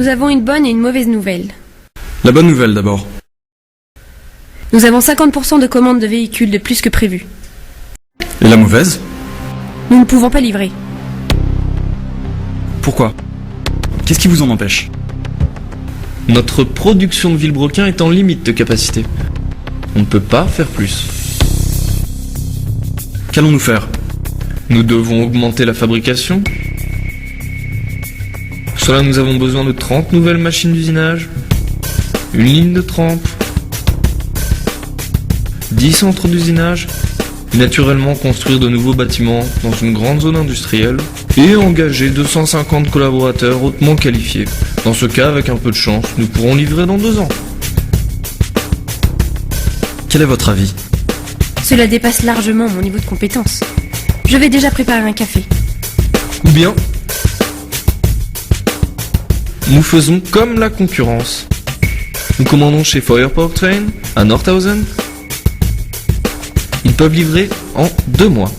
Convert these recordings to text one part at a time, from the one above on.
Nous avons une bonne et une mauvaise nouvelle. La bonne nouvelle d'abord. Nous avons 50% de commandes de véhicules de plus que prévu. Et la mauvaise? Nous ne pouvons pas livrer. Pourquoi? Qu'est-ce qui vous en empêche? Notre production de Villebrequin est en limite de capacité. On ne peut pas faire plus. Qu'allons-nous faire? Nous devons augmenter la fabrication. Pour cela, nous avons besoin de 30 nouvelles machines d'usinage, une ligne de trempe, 10 centres d'usinage, naturellement construire de nouveaux bâtiments dans une grande zone industrielle et engager 250 collaborateurs hautement qualifiés. Dans ce cas, avec un peu de chance, nous pourrons livrer dans 2 ans. Quel est votre avis? Cela dépasse largement mon niveau de compétence. Je vais déjà préparer un café. Ou bien, nous faisons comme la concurrence. Nous commandons chez Feuer Powertrain, à Nordhausen. Ils peuvent livrer en 2 mois.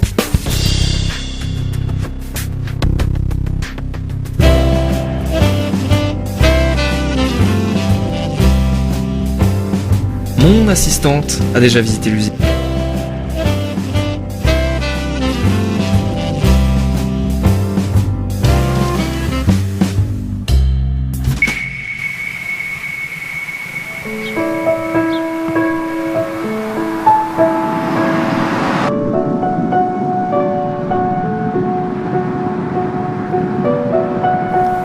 Mon assistante a déjà visité l'usine.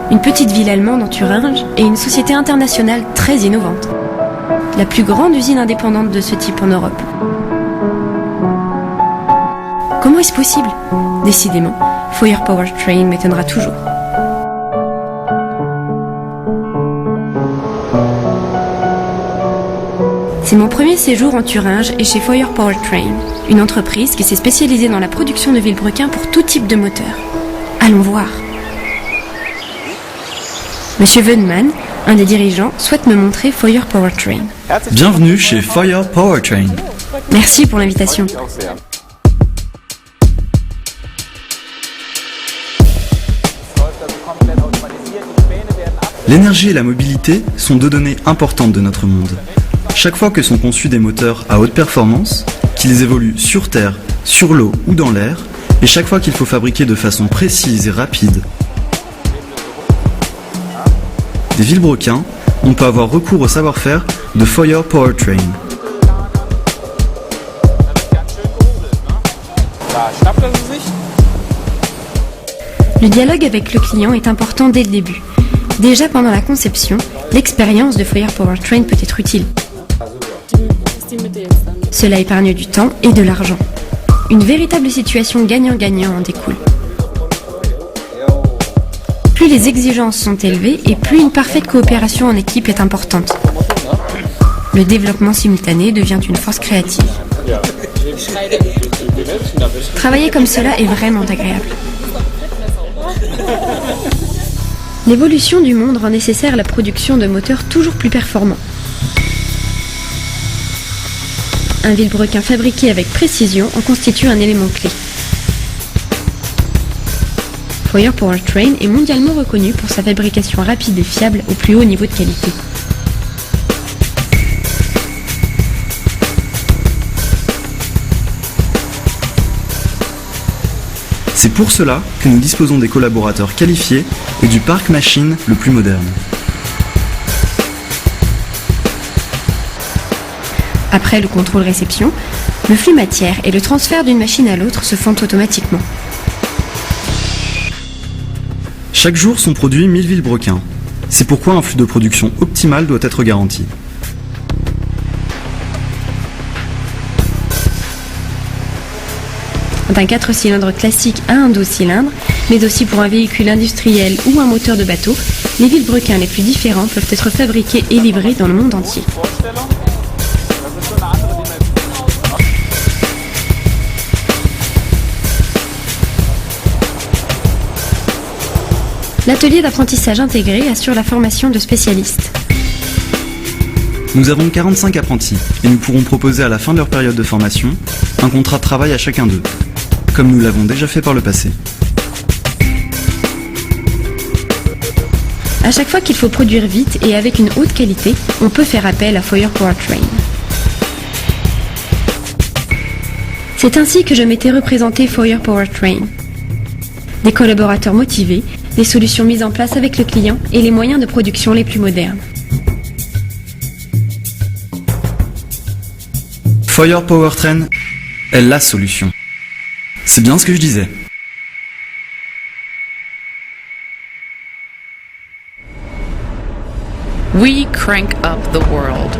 Une petite ville allemande en Thuringe et une société internationale très innovante. La plus grande usine indépendante de ce type en Europe. Comment est-ce possible? Décidément, Feuer Powertrain m'étonnera toujours. C'est mon premier séjour en Thuringe et chez Feuer Powertrain, une entreprise qui s'est spécialisée dans la production de Villebrequin pour tout type de moteur. Allons voir. Monsieur Wöhnmann, un des dirigeants, souhaite me montrer Feuer Powertrain. Bienvenue chez Feuer Powertrain. Merci pour l'invitation. L'énergie et la mobilité sont 2 données importantes de notre monde. Chaque fois que sont conçus des moteurs à haute performance, qu'ils évoluent sur terre, sur l'eau ou dans l'air, et chaque fois qu'il faut fabriquer de façon précise et rapide des Villebrequins, on peut avoir recours au savoir-faire de Feuer Powertrain. Le dialogue avec le client est important dès le début. Déjà pendant la conception, l'expérience de Feuer Powertrain peut être utile. Cela épargne du temps et de l'argent. Une véritable situation gagnant-gagnant en découle. Plus les exigences sont élevées et plus une parfaite coopération en équipe est importante. Le développement simultané devient une force créative. Travailler comme cela est vraiment agréable. L'évolution du monde rend nécessaire la production de moteurs toujours plus performants. Un Villebrequin fabriqué avec précision en constitue un élément clé. Feuer Powertrain est mondialement reconnu pour sa fabrication rapide et fiable au plus haut niveau de qualité. C'est pour cela que nous disposons des collaborateurs qualifiés et du parc machine le plus moderne. Après le contrôle réception, le flux matière et le transfert d'une machine à l'autre se font automatiquement. Chaque jour sont produits 1000 Villebrequins. C'est pourquoi un flux de production optimal doit être garanti. D'un 4 cylindres classique à un 12 cylindres, mais aussi pour un véhicule industriel ou un moteur de bateau, les Villebrequins les plus différents peuvent être fabriqués et livrés dans le monde entier. L'atelier d'apprentissage intégré assure la formation de spécialistes. Nous avons 45 apprentis et nous pourrons proposer à la fin de leur période de formation un contrat de travail à chacun d'eux, comme nous l'avons déjà fait par le passé. À chaque fois qu'il faut produire vite et avec une haute qualité, on peut faire appel à Foyer Powertrain. C'est ainsi que je m'étais représenté Foyer Powertrain. Des collaborateurs motivés, des solutions mises en place avec le client et les moyens de production les plus modernes. Foyer Powertrain est la solution. C'est bien ce que je disais. We crank up the world.